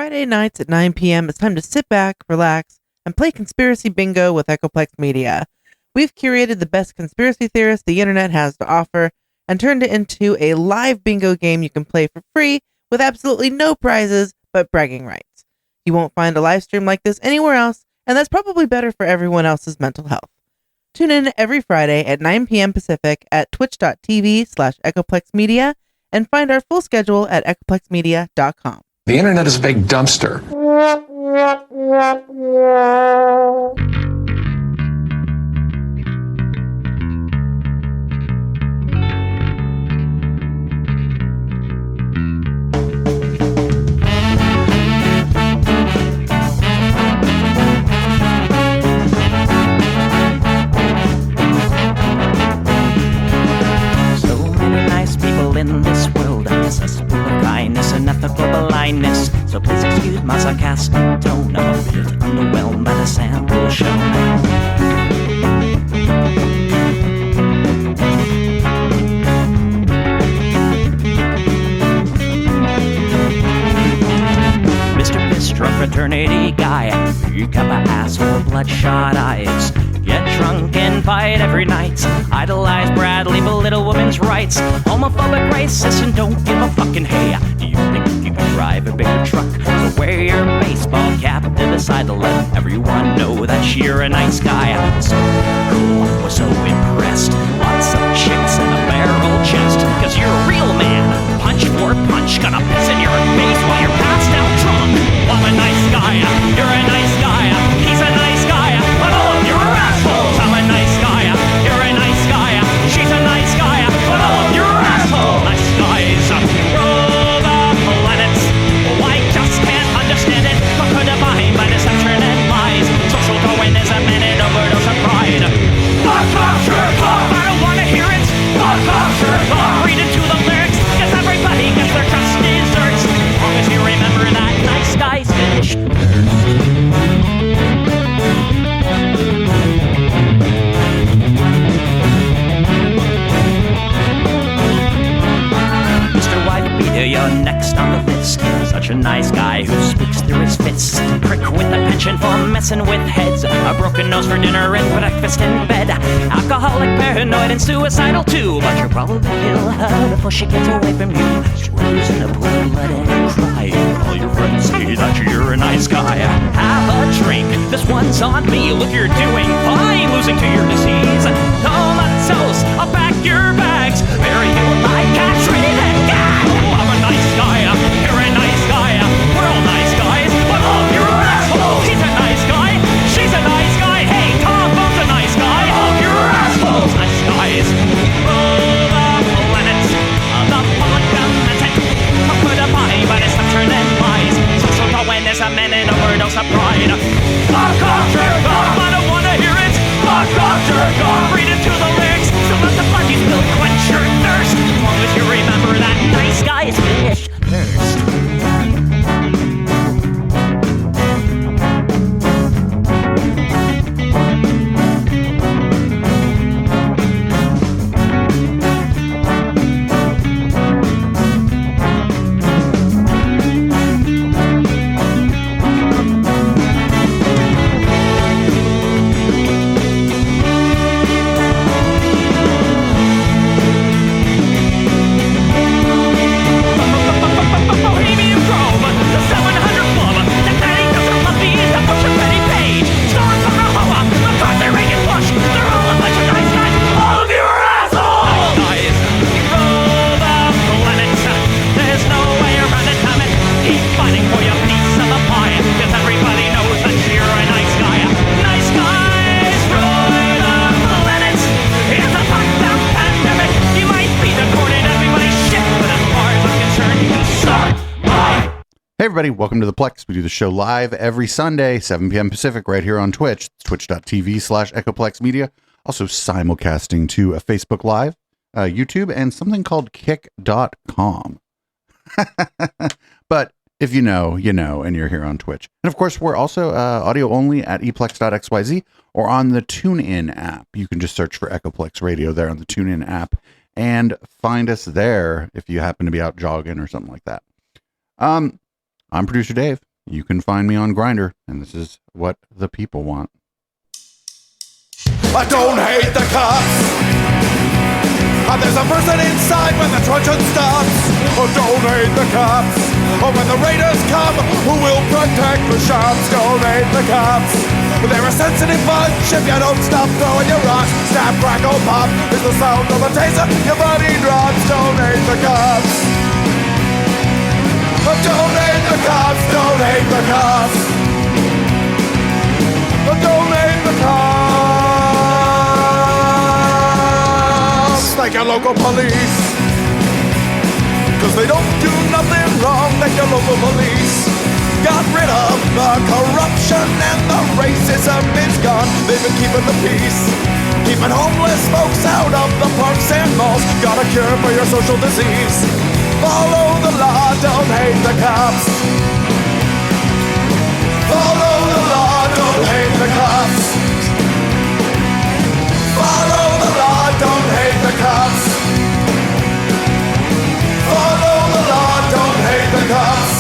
Friday nights at 9 p.m., it's time to sit back, relax, and play Conspiracy Bingo with Echoplex Media. We've curated the best conspiracy theorists the internet has to offer and turned it into a live bingo game you can play for free with absolutely no prizes but bragging rights. You won't find a live stream like this anywhere else, and that's probably better for everyone else's mental health. Tune in every Friday at 9 p.m. Pacific at twitch.tv/EchoplexMedia and find our full schedule at echoplexmedia.com. The internet is a big dumpster. In this world, cesspool of kindness and ethical blindness. So please excuse my sarcastic tone. I'm a bit underwhelmed by the sample shown. Mr. Bistro fraternity guy, you got my asshole bloodshot eyes. Get drunk and fight every night. Idolize Bradley, belittle women's rights. Homophobic, racist, and don't give a fucking hey. Do you think you can drive a bigger truck? So wear your baseball cap to decide to let everyone know that you're a nice guy. So cool, we're so impressed. Lots of chicks and a barrel chest. Cause you're a real man. Punch for punch, gonna piss in your face while you're passed out drunk. I'm a nice guy, you're a nice guy. He's a nice guy, but all of you are assholes. I'm a nice guy, you're a nice guy. She's a nice guy, but all of you are assholes. Nice guys rule the planets. I just can't understand it. But could divine by deception and lies. Social Darwinism and an overdose of pride. Fuck off, jerk off. I don't wanna hear it. Fuck off, jerk off. Read into the lyrics, cause everybody gets their just desserts. As long as you remember that nice guys finish first. You're next on the list. Such a nice guy who speaks through his fists. Prick with a penchant for messing with heads. A broken nose for dinner and breakfast in bed. Alcoholic, paranoid, and suicidal too. But you'll probably kill her before she gets away from you. Screws in a pool, let it cry. All your friends say that you're a nice guy. Have a drink, this one's on me. Look, you're doing fine, losing to your disease. Comatose, I'll pack your bags. Bury you like a treated guy. I'm a nice guy, you're a nice guy. We're all nice guys, but all of you are assholes. He's a nice guy, she's a nice guy. Hey, Tom Bone's a nice guy. All of you are assholes. Nice guys rule the planets. The public limited. Put a body by deception and lies. Social Darwinism and an overdose of pride. Fuck off, jerk off. I don't wanna hear it. Fuck off, jerk off. Read into the lyrics. So let the bloody spill quench your thirst. As long as you remember that nice guys finish first. Hey everybody, welcome to the Plex. We do the show live every Sunday, 7 p.m. Pacific, right here on Twitch. It's twitch.tv/EchoplexMedia. Also simulcasting to a Facebook Live, YouTube, and something called kick.com. But if you know, you know, and you're here on Twitch. And of course, we're also audio only at eplex.xyz or on the TuneIn app. You can just search for Echoplex Radio there on the TuneIn app and find us there if you happen to be out jogging or something like that. I'm producer Dave. you can find me on Grindr, and this is what the people want. I don't hate the cops. There's a person inside when the truncheon stops. Oh, don't hate the cops. Oh, when the raiders come, who will protect the shops? Don't hate the cops. They're a sensitive bunch if you don't stop throwing your rocks. Snap, crackle, pop is the sound of a taser. Your body drops. Don't hate the cops. Oh, don't hate the cops. Don't hate the cops. Oh, don't hate the cops. Like your local police, 'cause they don't do nothing wrong like your local police. Got rid of the corruption and the racism is gone. They've been keeping the peace, keeping homeless folks out of the parks and malls. Got a cure for your social disease. Follow the law, don't hate the cops. Follow the law, don't hate the cops. Follow the law, don't hate the cops. Follow the law, don't hate the cops.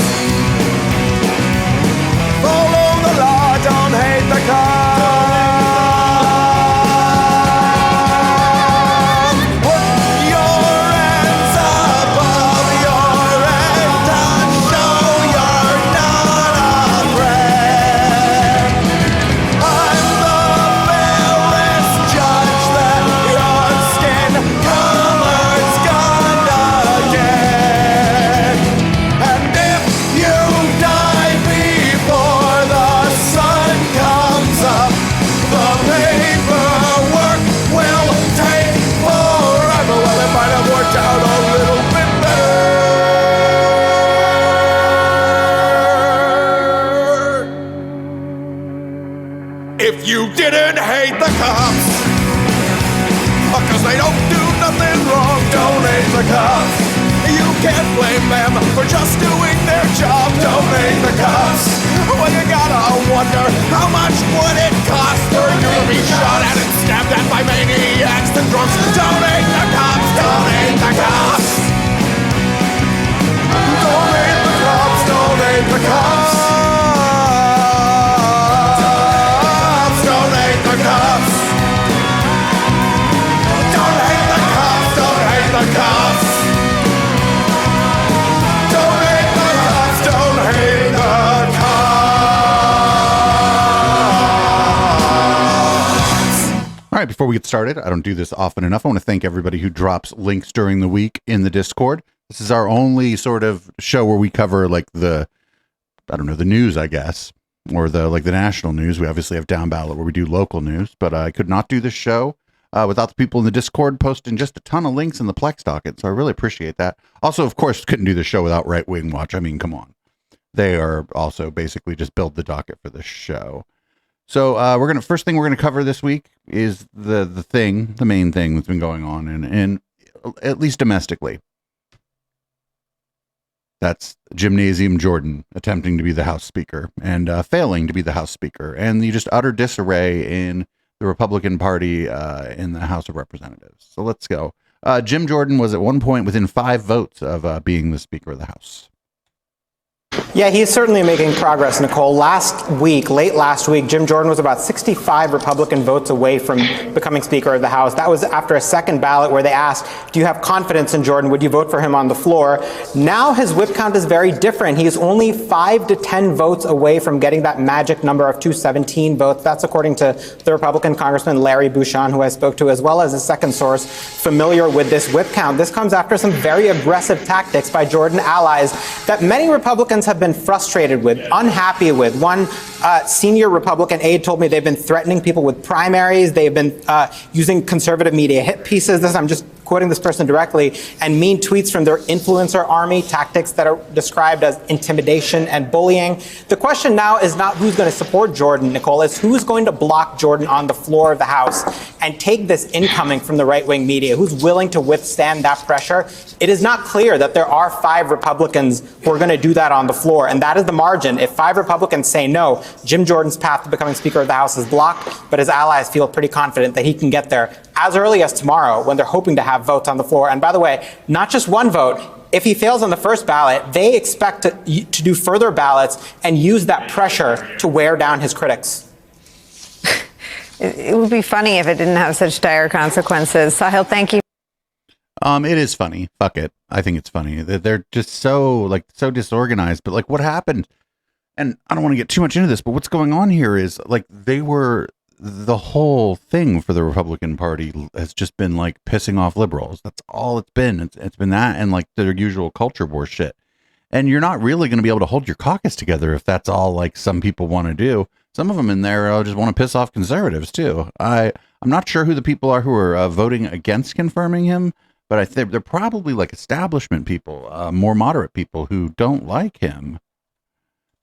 Follow the law, don't hate the cops. Put your hands above your head and show you're not afraid. I'm the fearless judge that your skin color's gonna get. And if you die before the sun comes up, the paperwork will take forever. Well, it might have worked out a little bit better. If you didn't hate the cops, 'cause they don't do nothing wrong, don't hate the cops. You can't blame them for just doing their job, don't hate the cops. Well, you gotta wonder, how much would it cost for you to be shot at and stabbed at by maniacs and drunks? Don't hate the cops, don't hate the cops. Don't hate the cops, don't hate the cops. Don't hate the cops. Don't hate the cops, don't hate the cops. Don't hate the cops, don't hate the cops. All right, before we get started, I don't do this often enough. I want to thank everybody who drops links during the week in the Discord. This is our only sort of show where we cover like the news, I guess, or the national news. We obviously have Down Ballot where we do local news, but I could not do this show without the people in the Discord posting just a ton of links in the Plex docket. So I really appreciate that. Also, of course, couldn't do the show without Right Wing Watch. I mean, come on. They are also basically just build the docket for the show. So first thing we're gonna cover this week is the main thing that's been going on and at least domestically. That's Gymnasium Jordan attempting to be the House Speaker and failing to be the House Speaker, and the just utter disarray in the Republican Party in the House of Representatives. So let's go. Jim Jordan was at one point within 5 votes of being the Speaker of the House. Yeah, he's certainly making progress, Nicole. Late last week, Jim Jordan was about 65 Republican votes away from becoming Speaker of the House. That was after a second ballot where they asked, do you have confidence in Jordan? Would you vote for him on the floor? Now his whip count is very different. He is only 5 to 10 votes away from getting that magic number of 217 votes. That's according to the Republican Congressman Larry Bouchon, who I spoke to, as well as a second source familiar with this whip count. This comes after some very aggressive tactics by Jordan allies that many Republicans have been frustrated with, unhappy with. One senior Republican aide told me they've been threatening people with primaries. They've been using conservative media hit pieces. I'm just quoting this person directly, and mean tweets from their influencer army, tactics that are described as intimidation and bullying. The question now is not who's going to support Jordan, Nicole, it's who's going to block Jordan on the floor of the House and take this incoming from the right-wing media, who's willing to withstand that pressure. It is not clear that there are 5 Republicans who are going to do that on the floor, and that is the margin. If 5 Republicans say no, Jim Jordan's path to becoming Speaker of the House is blocked, but his allies feel pretty confident that he can get there as early as tomorrow when they're hoping to have votes on the floor. And by the way, not just one vote, if he fails on the first ballot, they expect to do further ballots and use that pressure to wear down his critics. It would be funny if it didn't have such dire consequences. Sahil, thank you. It is funny. Fuck it. I think it's funny that they're just so disorganized. But like, what happened? And I don't want to get too much into this, but what's going on here is like the whole thing for the Republican Party has just been like pissing off liberals. That's all it's been. It's been that and like their usual culture war shit. And you're not really going to be able to hold your caucus together if that's all like some people want to do. Some of them in there just want to piss off conservatives too. I'm not sure who the people are who are voting against confirming him, but I think they're probably like establishment people, more moderate people who don't like him.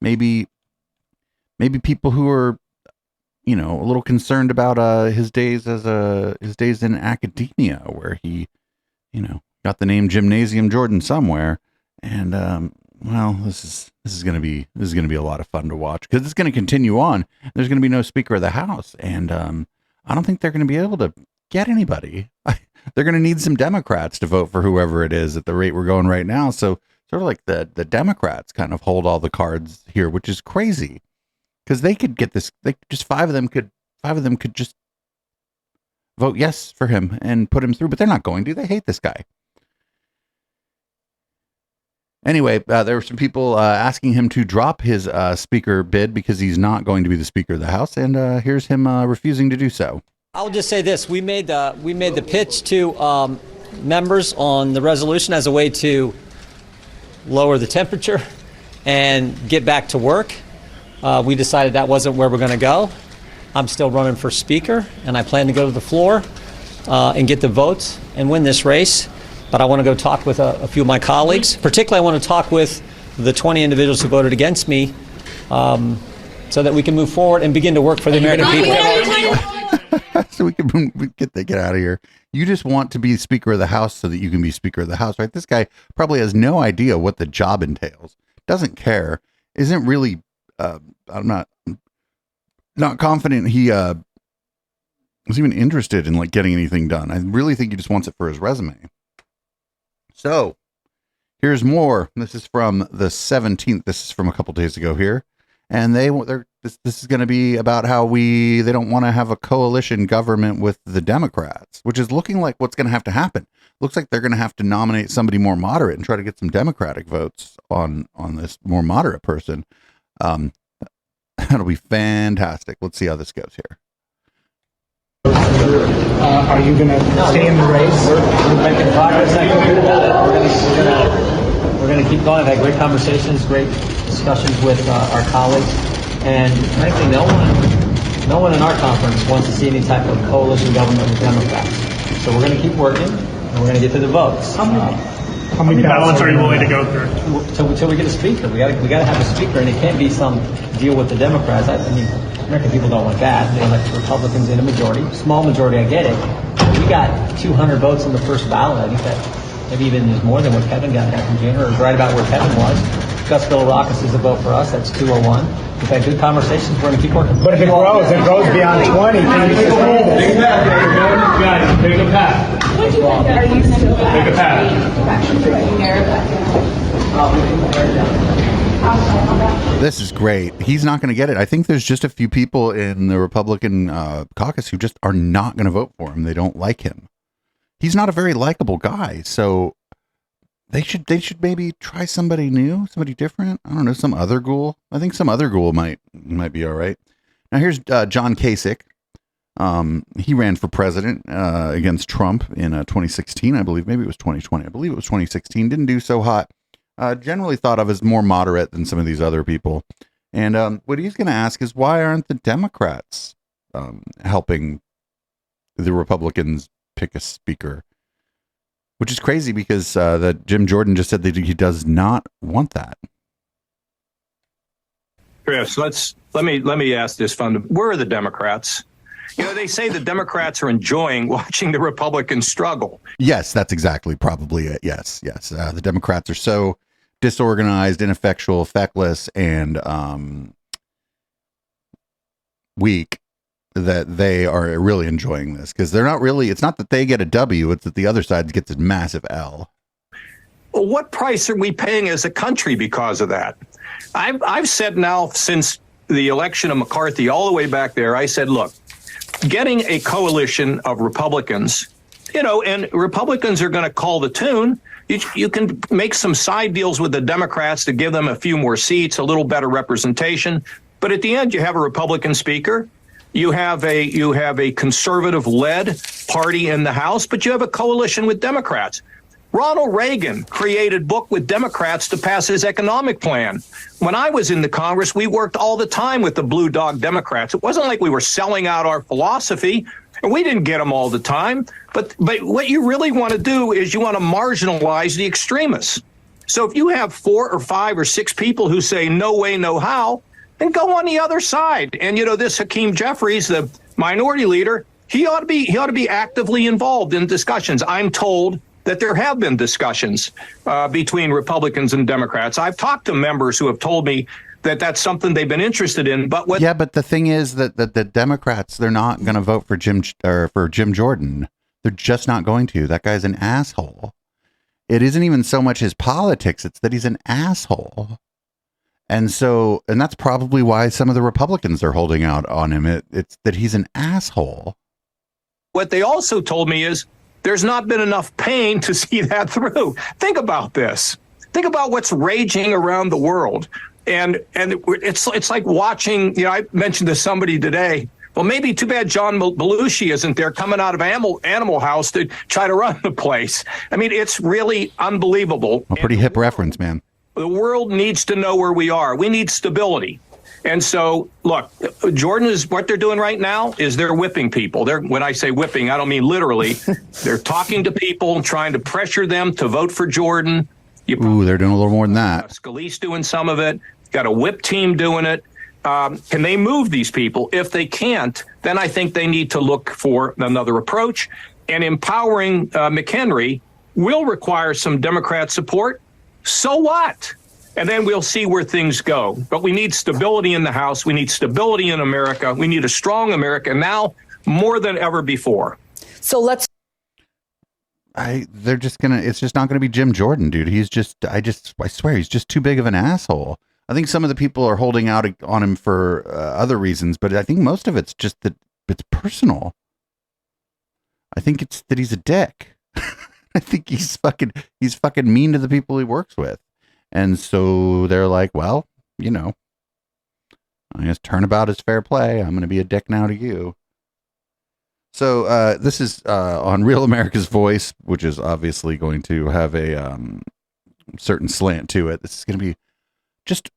Maybe people who are, you know, a little concerned about his days in academia, where he, you know, got the name Gymnasium Jordan somewhere, and well, this is gonna be a lot of fun to watch because it's gonna continue on. There's gonna be no Speaker of the House, and I don't think they're gonna be able to get anybody. They're gonna need some Democrats to vote for whoever it is at the rate we're going right now. So sort of like the Democrats kind of hold all the cards here, which is crazy. Because they could get this, five of them could just vote yes for him and put him through, but they're not going to. They hate this guy. Anyway, there were some people asking him to drop his speaker bid because he's not going to be the Speaker of the House, and here's him refusing to do so. I'll just say this: we made the pitch to members on the resolution as a way to lower the temperature and get back to work. We decided that wasn't where we're going to go. I'm still running for Speaker, and I plan to go to the floor and get the votes and win this race. But I want to go talk with a few of my colleagues. Particularly, I want to talk with the 20 individuals who voted against me so that we can move forward and begin to work for the American people. So we can get out of here. You just want to be Speaker of the House so that you can be Speaker of the House, right? This guy probably has no idea what the job entails. Doesn't care. Isn't really... I'm not confident he was even interested in like getting anything done. I really think he just wants it for his resume. So here's more. This is from the 17th. This is from a couple days ago here, and this is going to be about how they don't want to have a coalition government with the Democrats, which is looking like what's going to happen. Looks like they're going to have to nominate somebody more moderate and try to get some Democratic votes on this more moderate person. That'll be fantastic. Let's see how this goes here. Are you going to stay in the race? We're making progress. I feel good about it. We're going to keep going. I've had great conversations, great discussions with our colleagues, and frankly, no one in our conference wants to see any type of coalition government with Democrats. So we're going to keep working, and we're going to get to the votes. How many ballots are you willing to go through? Until we get a speaker. We got to have a speaker, and it can't be some deal with the Democrats. I mean, American people don't want that. They elect Republicans in a majority, small majority. I get it. But we got 200 votes on the first ballot. I think that maybe even is more than what Kevin got back in January, or right about where Kevin was. Gus Billaracis is a vote for us. That's 201. We've had good conversations. We're going to keep working. But if it grows beyond 20, can you sustain it? Take a path. Guys, take a path. What do you think? Are you still Take a path. This is great. He's not going to get it. I think there's just a few people in the Republican caucus who just are not going to vote for him. They don't like him. He's not a very likable guy. So they should maybe try somebody new, somebody different. I don't know, some other ghoul. I think some other ghoul might be all right. Now here's John Kasich. He ran for president against Trump in 2016, I believe. Maybe it was 2020. I believe it was 2016. Didn't do so hot. Generally thought of as more moderate than some of these other people. And what he's going to ask is, why aren't the Democrats helping the Republicans pick a speaker? Which is crazy because that Jim Jordan just said that he does not want that. Chris, let me ask this where are the Democrats? You know, they say the Democrats are enjoying watching the Republicans struggle. Yes, that's exactly probably it. Yes. The Democrats are so disorganized, ineffectual, feckless, and weak that they are really enjoying this because they're not really. It's not that they get a W; it's that the other side gets a massive L. Well, what price are we paying as a country because of that? I've said now since the election of McCarthy all the way back there, I said, look, getting a coalition of Republicans, and Republicans are going to call the tune. You can make some side deals with the Democrats to give them a few more seats, a little better representation. But at the end, you have a Republican speaker. You have a conservative-led party in the House, but you have a coalition with Democrats. Ronald Reagan created book with Democrats to pass his economic plan. When I was in the Congress, we worked all the time with the Blue Dog Democrats. It wasn't like we were selling out our philosophy, and we didn't get them all the time. But what you really want to do is you want to marginalize the extremists. So if you have 4 or 5 or 6 people who say no way, no how, then go on the other side. And this Hakeem Jeffries, the minority leader, he ought to be actively involved in discussions. I'm told that there have been discussions between Republicans and Democrats. I've talked to members who have told me that that's something they've been interested in. But but the thing is that the Democrats, they're not going to vote for Jim Jordan. They're just not going to. That guy's an asshole. It isn't even so much his politics; it's that he's an asshole. And that's probably why some of the Republicans are holding out on him. It's that he's an asshole. What they also told me is there's not been enough pain to see that through. Think about this. Think about what's raging around the world. And it's like watching, I mentioned to somebody today, well, maybe too bad John Belushi isn't there coming out of Animal House to try to run the place. I mean, it's really unbelievable. A pretty hip reference, man. The world needs to know where we are. We need stability. And so, look, Jordan is what they're doing right now is they're whipping people. When I say whipping, I don't mean literally. They're talking to people, trying to pressure them to vote for Jordan. They're doing a little more than that. Scalise doing some of it. Got a whip team doing it. Can they move these people? If they can't, then I think they need to look for another approach. And empowering McHenry will require some Democrat support. So what? And then we'll see where things go. But we need stability in the House. We need stability in America. We need a strong America now more than ever before. So let's. It's just not gonna be Jim Jordan, dude. I swear he's just too big of an asshole. I think some of the people are holding out on him for other reasons, but I think most of it's just that it's personal. I think it's that he's a dick. I think he's fucking mean to the people he works with. And so they're like, well, I guess turnabout is fair play. I'm going to be a dick now to you. So this is on Real America's Voice, which is obviously going to have a certain slant to it. This is going to be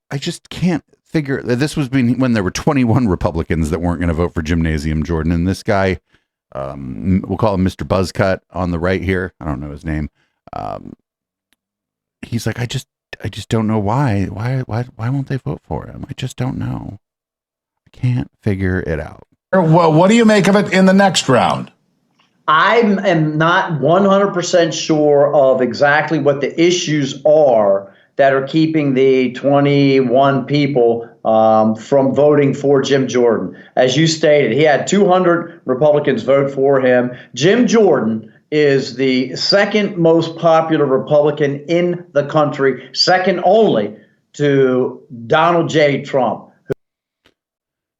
I just can't figure. This was when there were 21 Republicans that weren't going to vote for Gymnasium Jordan. And this guy, we'll call him Mr. Buzzcut on the right here. I don't know his name. He's like, I just don't know why won't they vote for him? I just don't know. I can't figure it out. Well, what do you make of it in the next round? I am not 100% sure of exactly what the issues are that are keeping the 21 people from voting for Jim Jordan. As you stated, he had 200 Republicans vote for him. Jim Jordan is the second most popular Republican in the country, second only to Donald J. Trump.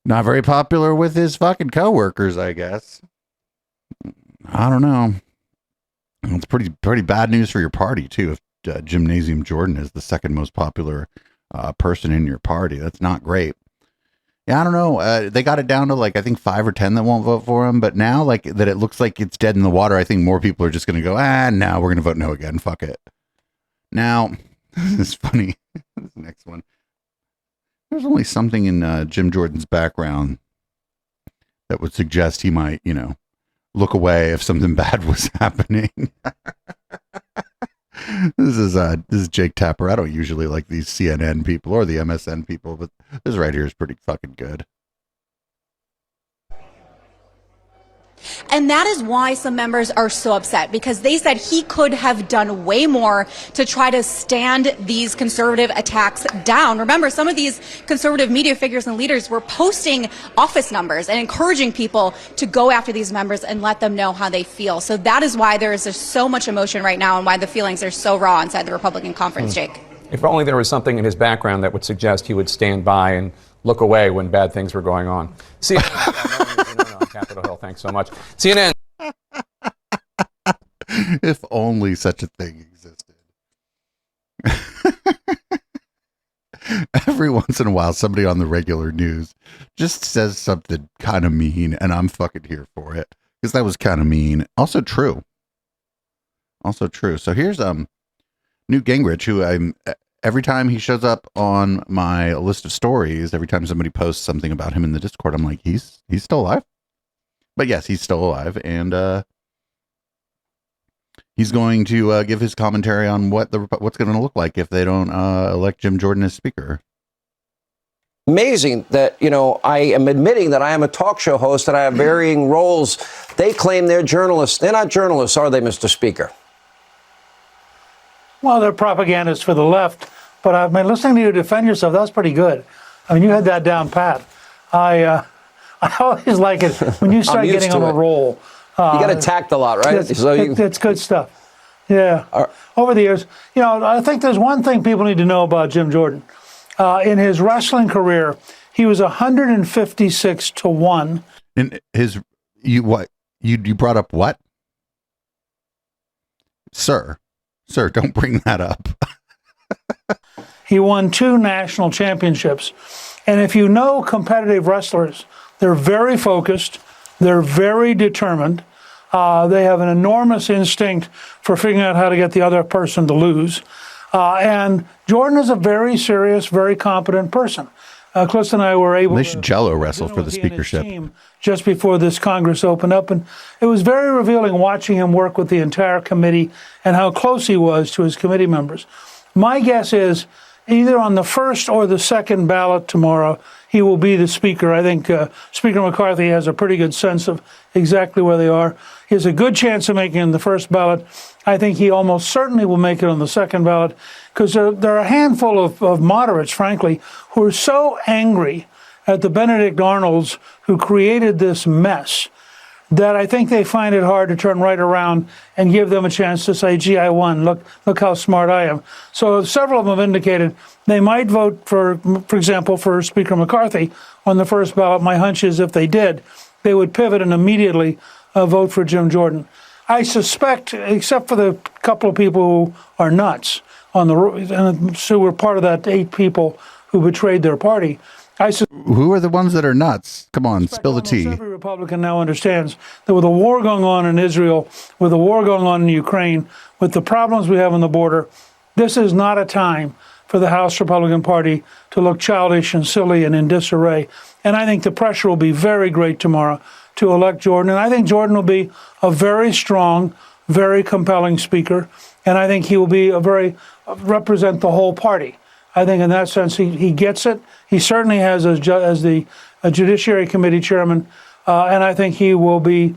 Not very popular with his fucking coworkers, I guess. I don't know. It's pretty bad news for your party, too, if Gymnasium Jordan is the second most popular person in your party. That's not great. Yeah, I don't know. They got it down to I think 5 or 10 that won't vote for him. But now that it looks like it's dead in the water, I think more people are just going to go, no, we're going to vote no again. Fuck it. Now, this is funny. This next one. There's only something in Jim Jordan's background that would suggest he might, look away if something bad was happening. This is Jake Tapper. I don't usually like these CNN people or the MSN people, but this right here is pretty fucking good. And that is why some members are so upset, because they said he could have done way more to try to stand these conservative attacks down. Remember, some of these conservative media figures and leaders were posting office numbers and encouraging people to go after these members and let them know how they feel. So that is why there is just so much emotion right now and why the feelings are so raw inside the Republican conference, Jake. If only there was something in his background that would suggest he would stand by and look away when bad things were going on. CNN on Capitol Hill. Thanks so much. CNN. If only such a thing existed. Every once in a while, somebody on the regular news just says something kind of mean, and I'm fucking here for it, because that was kind of mean. Also true. So here's Newt Gingrich, who every time he shows up on my list of stories, every time somebody posts something about him in the Discord, I'm like, he's still alive. But yes, he's still alive, and he's going to give his commentary on what's going to look like if they don't elect Jim Jordan as Speaker. Amazing that, I am admitting that I am a talk show host, that I have varying roles. They claim they're journalists. They're not journalists, are they, Mr. Speaker? Well, they're propagandists for the left, but I've been listening to you defend yourself. That was pretty good. I mean, you had that down pat. I always like it when you start getting on a roll. You get attacked a lot, right? It's good stuff. Yeah. Over the years, I think there's one thing people need to know about Jim Jordan. In his wrestling career, he was 156-1. In his, you brought up what? Sir, don't bring that up. He won 2 national championships. And if you know competitive wrestlers, they're very focused. They're very determined. They have an enormous instinct for figuring out how to get the other person to lose. And Jordan is a very serious, very competent person. Cliff and I were able they should Jello wrestle for the speakership just before this Congress opened up. And it was very revealing watching him work with the entire committee and how close he was to his committee members. My guess is either on the first or the second ballot tomorrow, he will be the speaker. I think Speaker McCarthy has a pretty good sense of exactly where they are. He has a good chance of making it in the first ballot. I think he almost certainly will make it on the second ballot, because there are a handful of moderates, frankly, who are so angry at the Benedict Arnolds who created this mess that I think they find it hard to turn right around and give them a chance to say, gee, I won. Look how smart I am. So several of them have indicated they might vote for example, for Speaker McCarthy on the first ballot. My hunch is if they did, they would pivot and immediately vote for Jim Jordan. I suspect, except for the couple of people who are nuts on and so we're part of that 8 people who betrayed their party. Who are the ones that are nuts? Come on, spill the tea. Every Republican now understands that with a war going on in Israel, with a war going on in Ukraine, with the problems we have on the border, this is not a time for the House Republican Party to look childish and silly and in disarray. And I think the pressure will be very great tomorrow to elect Jordan. And I think Jordan will be a very strong, very compelling speaker. And I think he will be represent the whole party. I think in that sense, he gets it. He certainly has as the Judiciary Committee chairman, and I think he will be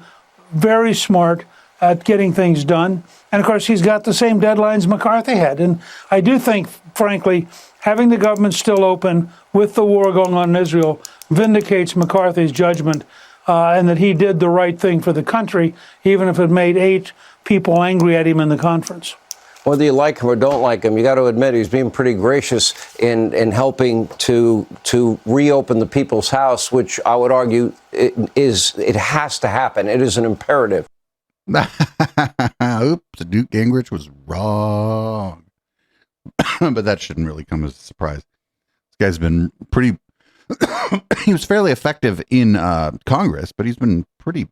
very smart at getting things done. And of course, he's got the same deadlines McCarthy had. And I do think, frankly, having the government still open with the war going on in Israel vindicates McCarthy's judgment, and that he did the right thing for the country, even if it made 8 people angry at him in the conference. Whether you like him or don't like him, you got to admit he's being pretty gracious in helping to reopen the People's House, which I would argue it has to happen. It is an imperative. Oops, Newt Gingrich was wrong. But that shouldn't really come as a surprise. This guy's been pretty he was fairly effective in Congress, but he's been pretty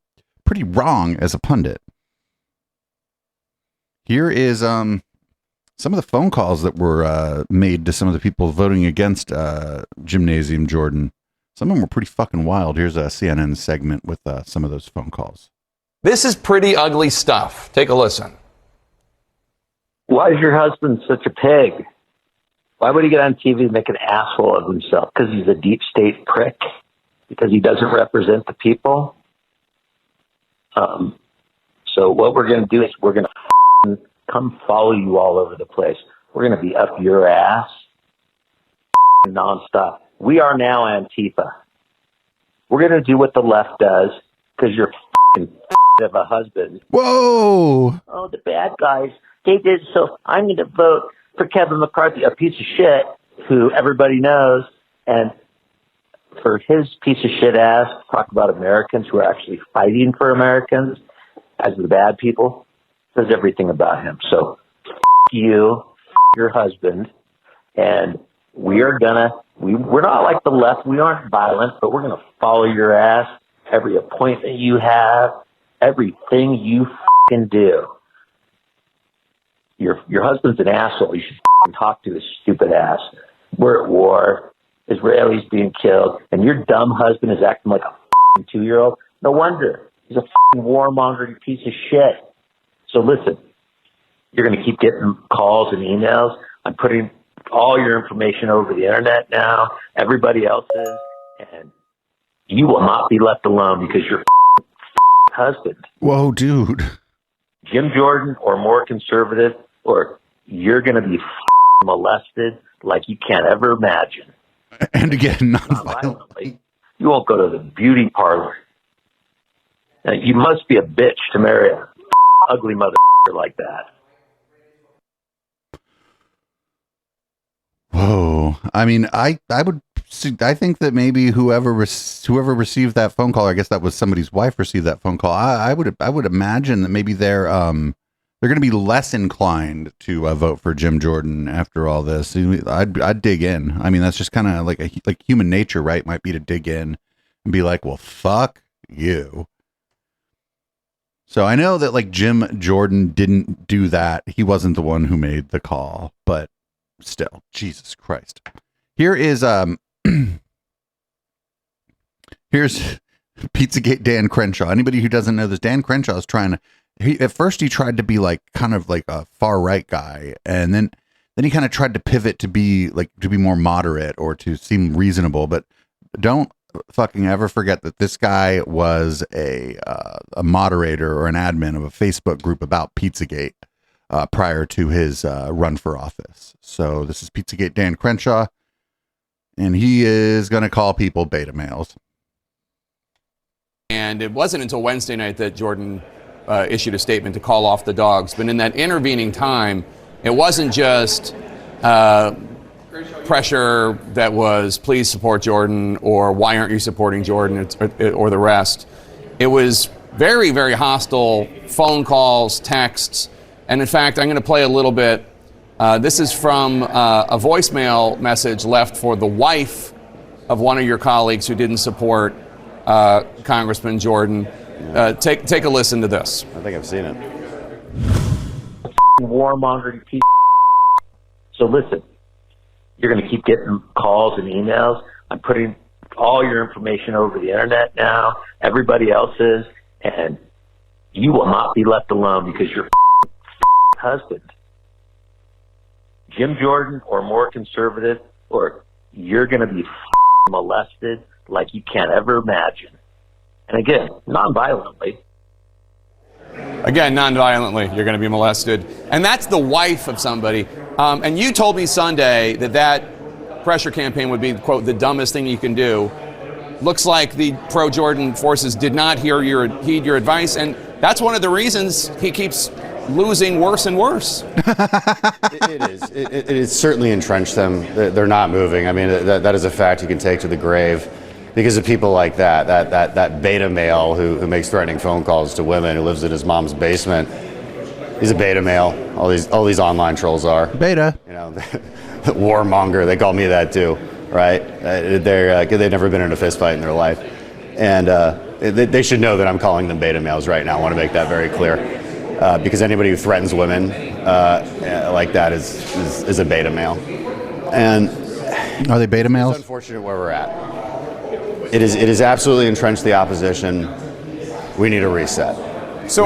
wrong as a pundit. Here is some of the phone calls that were made to some of the people voting against Gymnasium Jordan. Some of them were pretty fucking wild. Here's a CNN segment with some of those phone calls. This is pretty ugly stuff. Take a listen. Why is your husband such a pig? Why would he get on TV and make an asshole of himself? Because he's a deep state prick? Because he doesn't represent the people? So what we're going to do is we're going to come follow you all over the place. We're going to be up your ass nonstop. We are now Antifa. We're going to do what the left does because you're of a husband. Whoa! Oh, the bad guys, they did so. I'm going to vote for Kevin McCarthy, a piece of shit who everybody knows, and for his piece of shit ass talk about Americans who are actually fighting for Americans as the bad people, says everything about him. So you, your husband, and we're not like the left. We aren't violent, but we're going to follow your ass, every appointment you have, everything you do. Your husband's an asshole. You should talk to his stupid ass. We're at war. Israelis being killed, and your dumb husband is acting like a 2-year-old. No wonder. He's a warmonger, you piece of shit. So listen, you're going to keep getting calls and emails. I'm putting all your information over the internet now. Everybody else is, and you will not be left alone because your husband. Whoa, dude. Jim Jordan or more conservative, or you're going to be molested like you can't ever imagine. And again, non-violently. You won't go to the beauty parlor. Now, you must be a bitch to marry a ugly mother like that. Whoa. I mean, I think that maybe whoever received that phone call, I guess that was somebody's wife received that phone call. I would imagine that maybe they're going to be less inclined to vote for Jim Jordan after all this. I'd dig in. I mean, that's just kind of like human nature, right? Might be to dig in and be like, well, fuck you. So I know that like Jim Jordan didn't do that. He wasn't the one who made the call, but still, Jesus Christ. Here is here's Pizzagate Dan Crenshaw. Anybody who doesn't know this, Dan Crenshaw is trying to. At first he tried to be like kind of like a far right guy, and then he kind of tried to pivot to be more moderate or to seem reasonable. But don't fucking ever forget that this guy was a moderator or an admin of a Facebook group about Pizzagate prior to his run for office. So this is Pizzagate Dan Crenshaw, and he is going to call people beta males. And it wasn't until Wednesday night that Jordan issued a statement to call off the dogs. But in that intervening time, it wasn't just pressure that was, please support Jordan, or why aren't you supporting Jordan, or the rest. It was very, very hostile phone calls, texts. And in fact, I'm going to play a little bit. This is from a voicemail message left for the wife of one of your colleagues who didn't support Congressman Jordan. Take a listen to this. I think I've seen it. Warmonger, you piece. So listen, you're going to keep getting calls and emails. I'm putting all your information over the internet now. Everybody else is, and you will not be left alone because your husband, Jim Jordan or more conservative, or you're going to be molested like you can't ever imagine. And again, non-violently. Again, non-violently, you're going to be molested. And that's the wife of somebody. And you told me Sunday that pressure campaign would be, quote, the dumbest thing you can do. Looks like the pro-Jordan forces did not heed your advice, and that's one of the reasons he keeps losing worse and worse. It is. It is certainly entrenched them. They're not moving. I mean, that is a fact you can take to the grave. Because of people like that beta male who makes threatening phone calls to women, who lives in his mom's basement. He's a beta male. All these online trolls are beta. You know, warmonger. They call me that too, right? They've never been in a fist fight in their life, and they should know that I'm calling them beta males right now. I want to make that very clear, because anybody who threatens women like that is a beta male. And are they beta males? It's unfortunate where we're at. It is absolutely entrenched the opposition. We need a reset. So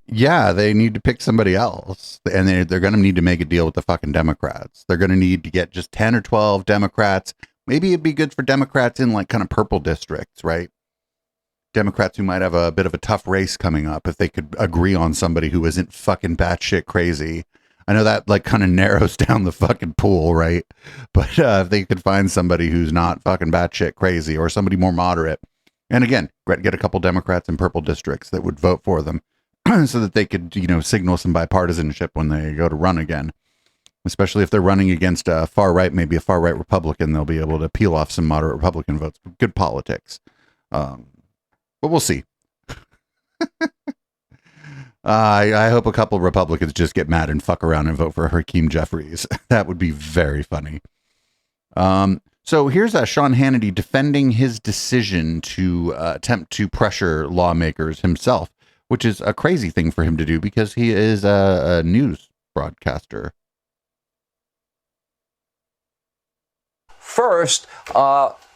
yeah, they need to pick somebody else, and they're going to need to make a deal with the fucking Democrats. They're going to need to get just 10 or 12 Democrats. Maybe it'd be good for Democrats in like kind of purple districts, right? Democrats who might have a bit of a tough race coming up, if they could agree on somebody who isn't fucking batshit crazy. I know that like kind of narrows down the fucking pool, right? But if they could find somebody who's not fucking batshit crazy or somebody more moderate, and again, get a couple Democrats in purple districts that would vote for them so that they could, signal some bipartisanship when they go to run again. Especially if they're running against a far right, maybe a far right Republican, they'll be able to peel off some moderate Republican votes. Good politics. But we'll see. I hope a couple Republicans just get mad and fuck around and vote for Hakeem Jeffries. That would be very funny. So here's Sean Hannity defending his decision to attempt to pressure lawmakers himself, which is a crazy thing for him to do because he is a news broadcaster. First,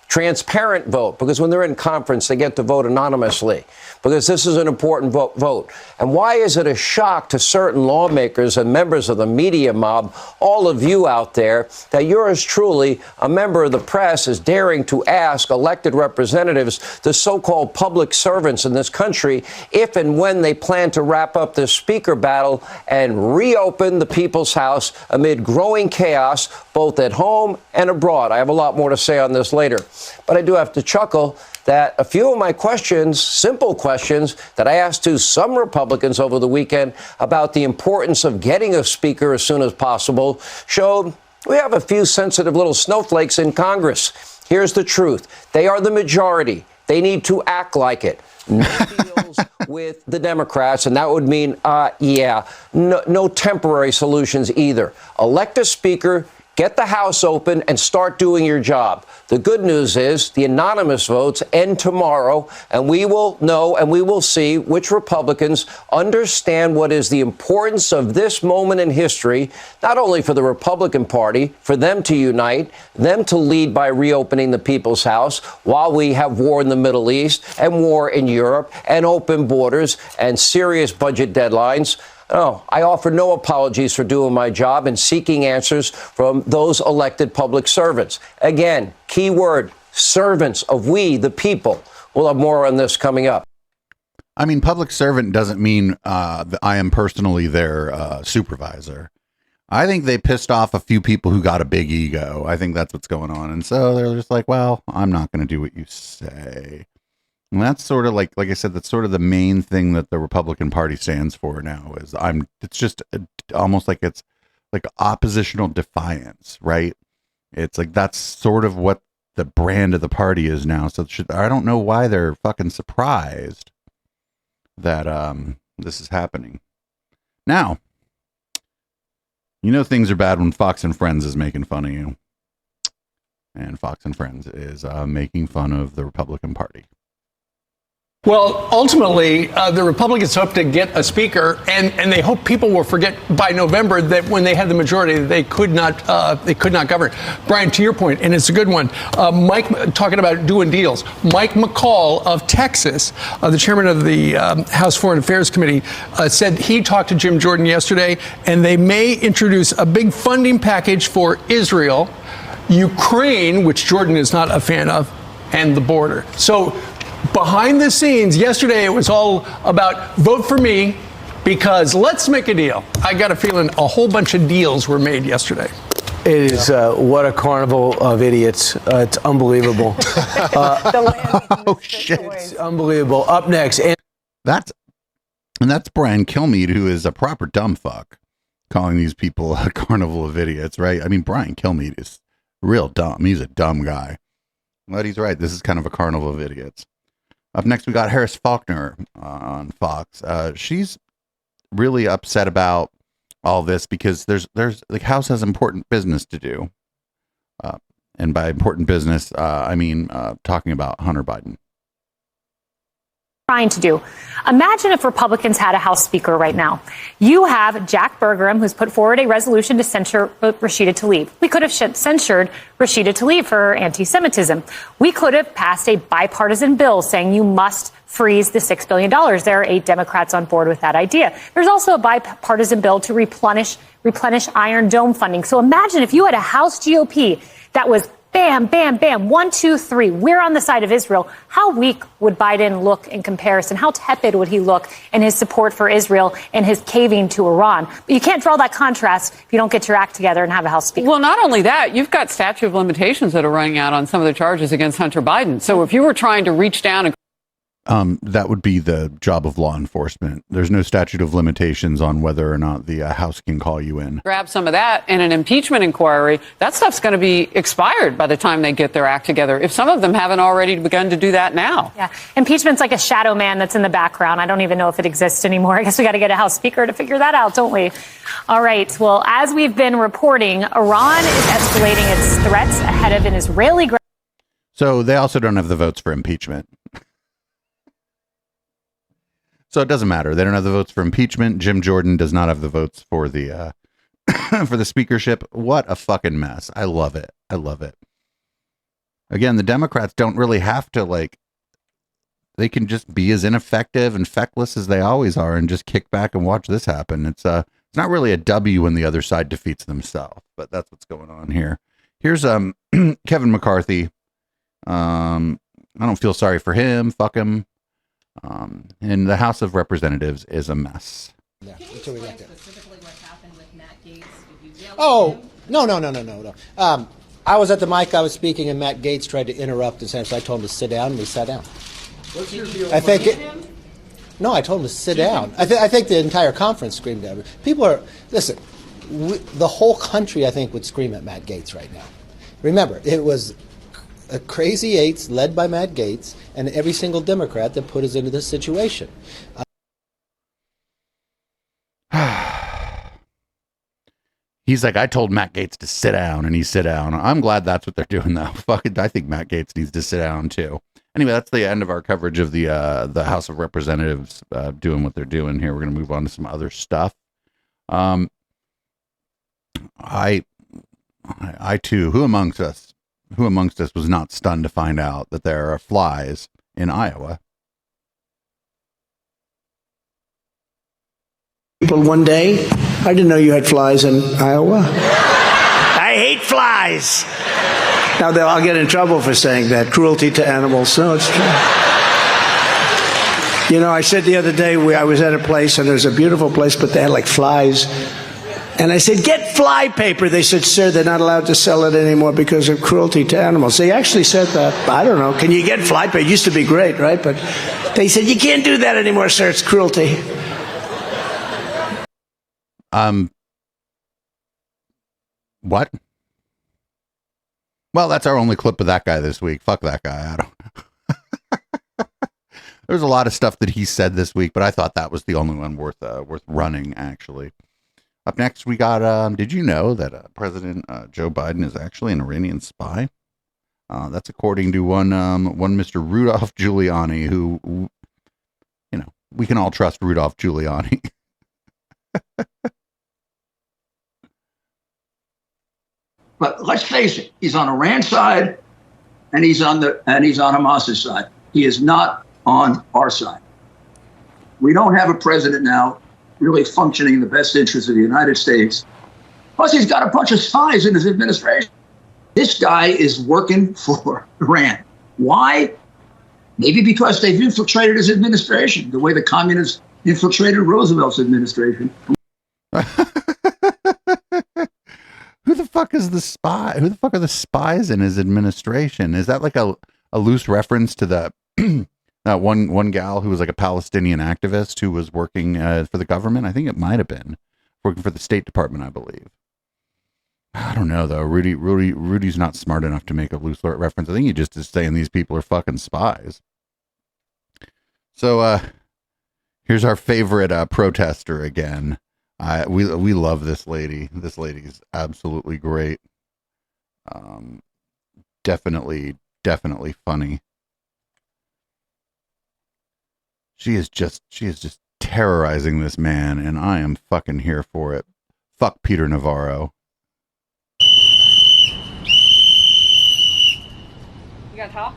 transparent vote, because when they're in conference, they get to vote anonymously, because this is an important vote. And why is it a shock to certain lawmakers and members of the media mob, all of you out there, that yours truly, a member of the press, is daring to ask elected representatives, the so-called public servants in this country, if and when they plan to wrap up this speaker battle and reopen the People's House amid growing chaos, both at home and abroad. I have a lot more to say on this later. But I do have to chuckle that a few of my questions, simple questions, that I asked to some Republicans over the weekend about the importance of getting a speaker as soon as possible, showed we have a few sensitive little snowflakes in Congress. Here's the truth. They are the majority. They need to act like it. No deals with the Democrats, and that would mean, no temporary solutions either. Elect a speaker, get the House open, and start doing your job. The good news is the anonymous votes end tomorrow, and we will know and we will see which Republicans understand what is the importance of this moment in history, not only for the Republican Party, for them to unite, them to lead by reopening the People's House while we have war in the Middle East and war in Europe and open borders and serious budget deadlines. Oh, I offer no apologies for doing my job and seeking answers from those elected public servants. Again, key word, servants of we, the people. We'll have more on this coming up. I mean, public servant doesn't mean that I am personally their supervisor. I think they pissed off a few people who got a big ego. I think that's what's going on. And so they're just like, well, I'm not going to do what you say. And that's sort of like I said, that's sort of the main thing that the Republican Party stands for now is it's just almost like it's like oppositional defiance, right? It's like, that's sort of what the brand of the party is now. So I don't know why they're fucking surprised that this is happening. Now, things are bad when Fox and Friends is making fun of you. And Fox and Friends is making fun of the Republican Party. Well, ultimately, the Republicans hope to get a speaker, and they hope people will forget by November that when they had the majority, they could not govern. Brian, to your point, and it's a good one. Mike, talking about doing deals. Mike McCall of Texas, the chairman of the House Foreign Affairs Committee, said he talked to Jim Jordan yesterday, and they may introduce a big funding package for Israel, Ukraine, which Jordan is not a fan of, and the border. So, behind the scenes, yesterday it was all about vote for me because let's make a deal. I got a feeling a whole bunch of deals were made yesterday. It is what a carnival of idiots. It's unbelievable. Oh, shit. It's unbelievable. Up next. That's Brian Kilmeade, who is a proper dumb fuck, calling these people a carnival of idiots, right? I mean, Brian Kilmeade is real dumb. He's a dumb guy. But he's right. This is kind of a carnival of idiots. Up next, we got Harris Faulkner on Fox. She's really upset about all this because there's the House has important business to do. And by important business, I mean talking about Hunter Biden. Trying to do. Imagine if Republicans had a House Speaker right now. You have Jack Bergeron, who's put forward a resolution to censure Rashida Tlaib. We could have censured Rashida Tlaib for anti-Semitism. We could have passed a bipartisan bill saying you must freeze the $6 billion. There are 8 Democrats on board with that idea. There's also a bipartisan bill to replenish Iron Dome funding. So imagine if you had a House GOP that was Bam, bam, bam. 1, 2, 3. We're on the side of Israel. How weak would Biden look in comparison? How tepid would he look in his support for Israel and his caving to Iran? But you can't draw that contrast if you don't get your act together and have a House Speaker. Well, not only that, you've got statute of limitations that are running out on some of the charges against Hunter Biden. So if you were trying to reach down and that would be the job of law enforcement. There's no statute of limitations on whether or not the House can call you in. grab some of that in an impeachment inquiry, that stuff's going to be expired by the time they get their act together. If some of them haven't already begun to do that now. Yeah. Impeachment's like a shadow man that's in the background. I don't even know if it exists anymore. I guess we got to get a House Speaker to figure that out, don't we? All right. Well, as we've been reporting, Iran is escalating its threats ahead of an Israeli. So they also don't have the votes for impeachment. So it doesn't matter. They don't have the votes for impeachment. Jim Jordan does not have the votes for the for the speakership. What a fucking mess. I love it. I love it. Again, the Democrats don't really have to, they can just be as ineffective and feckless as they always are and just kick back and watch this happen. It's not really a W when the other side defeats themselves, but that's what's going on here. Here's Kevin McCarthy. I don't feel sorry for him. Fuck him. And the House of Representatives is a mess. Yeah, until we get there. Specifically what happened with Matt Gaetz? Oh, no. I was at the mic, I was speaking, and Matt Gaetz tried to interrupt and so I told him to sit down, and he sat down. What's your view? I told him to sit down. I think the entire conference screamed at him. People are, listen, the whole country, I think, would scream at Matt Gaetz right now. Remember, it was a crazy eights led by Matt Gaetz and every single Democrat that put us into this situation. He's like, I told Matt Gaetz to sit down, and he sit down. I'm glad that's what they're doing, though. Fucking, I think Matt Gaetz needs to sit down too. Anyway, that's the end of our coverage of the House of Representatives doing what they're doing here. We're going to move on to some other stuff. I too, who amongst us was not stunned to find out that there are flies in Iowa? People one day, I didn't know you had flies in Iowa. I hate flies. Now I'll get in trouble for saying that. Cruelty to animals. No, it's true. You know, I said the other day, I was at a place, and there's a beautiful place, but they had like flies. And I said, get fly paper. They said, sir, they're not allowed to sell it anymore because of cruelty to animals. They actually said that. I don't know. Can you get fly paper? It used to be great, right? But they said, you can't do that anymore, sir. It's cruelty. What? Well, that's our only clip of that guy this week. Fuck that guy. I don't know. There's a lot of stuff that he said this week, but I thought that was the only one worth running, actually. Up next, we got, did you know that President Joe Biden is actually an Iranian spy? That's according to one Mr. Rudolph Giuliani, who, you know, we can all trust Rudolph Giuliani. But let's face it, he's on Iran's side, and he's on Hamas's side. He is not on our side. We don't have a president now really functioning in the best interest of the United States. Plus, he's got a bunch of spies in his administration. This guy is working for Iran. Why? Maybe because they've infiltrated his administration, the way the communists infiltrated Roosevelt's administration. Who the fuck is the spy? Who the fuck are the spies in his administration? Is that like a loose reference to the that one gal who was like a Palestinian activist who was working for the government? I think it might have been working for the State Department, I believe. I don't know though. Rudy's not smart enough to make a loose reference. I think he just is saying these people are fucking spies. So here's our favorite protester again. We love this lady. This lady's absolutely great. Definitely funny. She is just terrorizing this man, and I am fucking here for it. Fuck Peter Navarro. You gotta talk?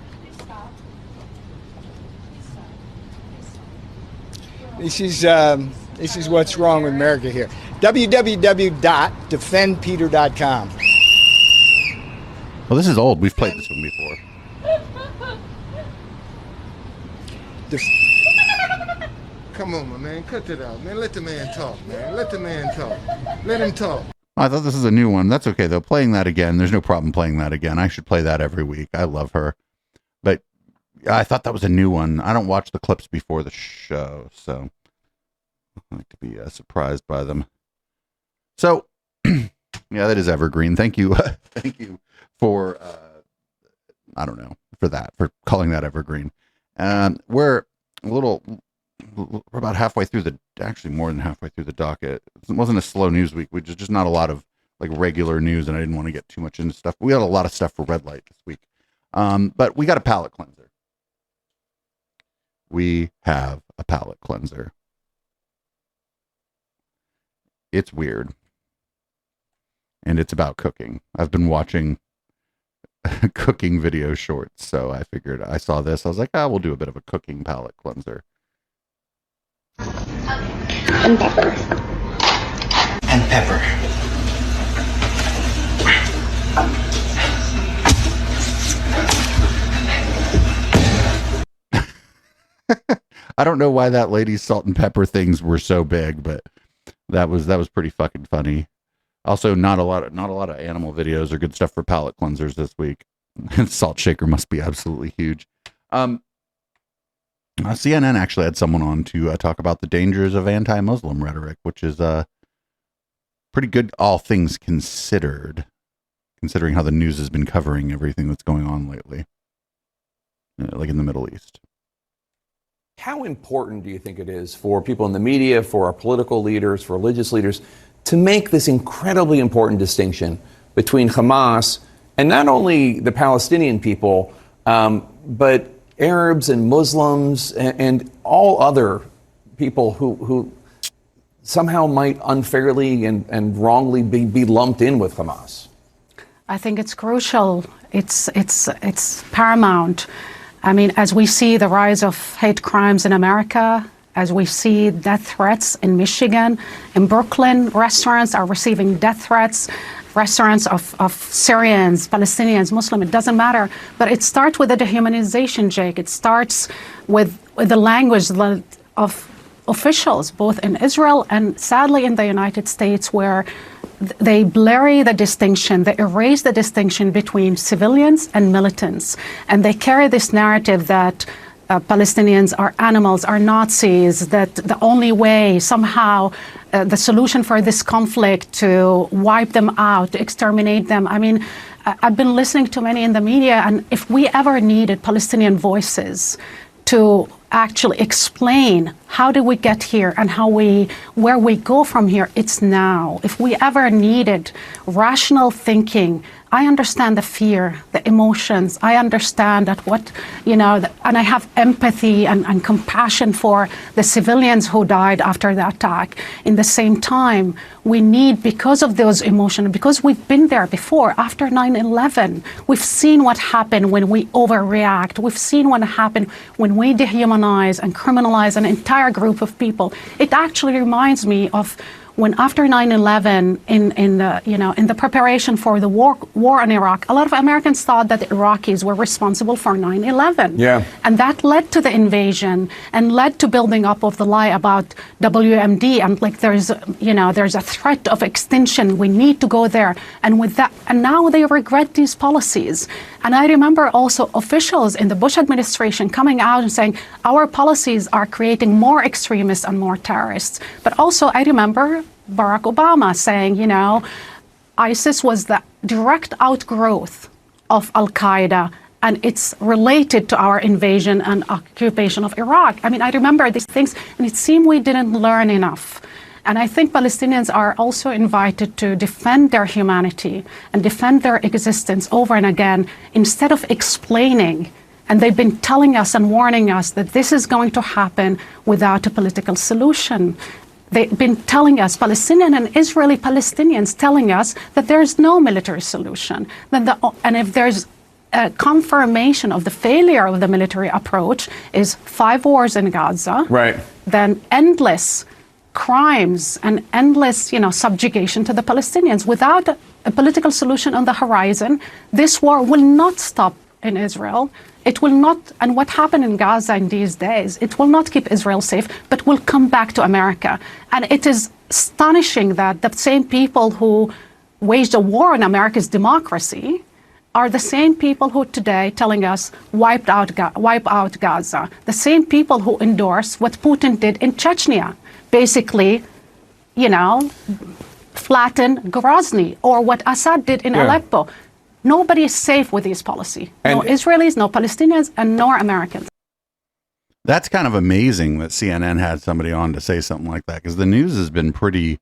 This is what's wrong with America here. www.defendpeter.com. Well, this is old. We've played this one before. Come on, my man. Cut it out, man. Let the man talk, man. Let the man talk. Let him talk. I thought this is a new one. That's okay, though. Playing that again, there's no problem playing that again. I should play that every week. I love her. But I thought that was a new one. I don't watch the clips before the show, so I like to be surprised by them. So, yeah, that is evergreen. Thank you. Thank you for, I don't know, for that, for calling that evergreen. We're about halfway through actually more than halfway through the docket. It wasn't a slow news week. We just not a lot of like regular news, and I didn't want to get too much into stuff. We had a lot of stuff for red light this week. But we got a palate cleanser. We have a palate cleanser. It's weird. And it's about cooking. I've been watching cooking video shorts, so I figured I saw this. I was like, we'll do a bit of a cooking palate cleanser. And pepper. And pepper. I don't know why that lady's salt and pepper things were so big, but that was pretty fucking funny. Also, not a lot of animal videos or good stuff for palate cleansers this week. Salt shaker must be absolutely huge. CNN actually had someone on to talk about the dangers of anti-Muslim rhetoric, which is pretty good, all things considered, considering how the news has been covering everything that's going on lately, like in the Middle East. How important do you think it is for people in the media, for our political leaders, for religious leaders, to make this incredibly important distinction between Hamas and not only the Palestinian people, but Arabs and Muslims and all other people who somehow might unfairly and wrongly be lumped in with Hamas? I think it's crucial. It's paramount. I mean, as we see the rise of hate crimes in America, as we see death threats in Michigan, in Brooklyn, restaurants are receiving death threats. Restaurants of Syrians, Palestinians, Muslim, it doesn't matter. But it starts with the dehumanization, Jake. It starts with the language of officials, both in Israel and sadly in the United States, where they blurry the distinction, they erase the distinction between civilians and militants. And they carry this narrative that Palestinians are animals, are Nazis, that the only way somehow the solution for this conflict to wipe them out, to exterminate them. I mean, I've been listening to many in the media, and if we ever needed Palestinian voices to actually explain how did we get here and where we go from here, it's now. If we ever needed rational thinking, I understand the fear, the emotions. I understand that and I have empathy and compassion for the civilians who died after the attack. In the same time, we need, because of those emotions, because we've been there before, after 9/11, we've seen what happened when we overreact. We've seen what happened when we dehumanize and criminalize an entire group of people. It actually reminds me of when after 9/11, in the preparation for the war in Iraq, a lot of Americans thought that the Iraqis were responsible for 9/11. Yeah. And that led to the invasion and led to building up of the lie about WMD. And like there's a threat of extinction. We need to go there. And with that, and now they regret these policies. And I remember also officials in the Bush administration coming out and saying, our policies are creating more extremists and more terrorists. But also I remember Barack Obama saying, ISIS was the direct outgrowth of Al-Qaeda, and it's related to our invasion and occupation of Iraq. I mean, I remember these things, and it seemed we didn't learn enough. And I think Palestinians are also invited to defend their humanity and defend their existence over and again, instead of explaining. And they've been telling us and warning us that this is going to happen without a political solution. They've been telling us, Palestinian and Israeli Palestinians telling us that there is no military solution. And if there's a confirmation of the failure of the military approach is 5 wars in Gaza, right, then endless crimes and endless, subjugation to the Palestinians without a political solution on the horizon. This war will not stop in Israel. It will not, and what happened in Gaza in these days, it will not keep Israel safe, but will come back to America. And it is astonishing that the same people who waged a war on America's democracy are the same people who today telling us wipe out Gaza. The same people who endorse what Putin did in Chechnya. Basically, flatten Grozny, or what Assad did in Aleppo. Nobody is safe with this policy. No Israelis, no Palestinians, and nor Americans. That's kind of amazing that CNN had somebody on to say something like that, because the news has been pretty...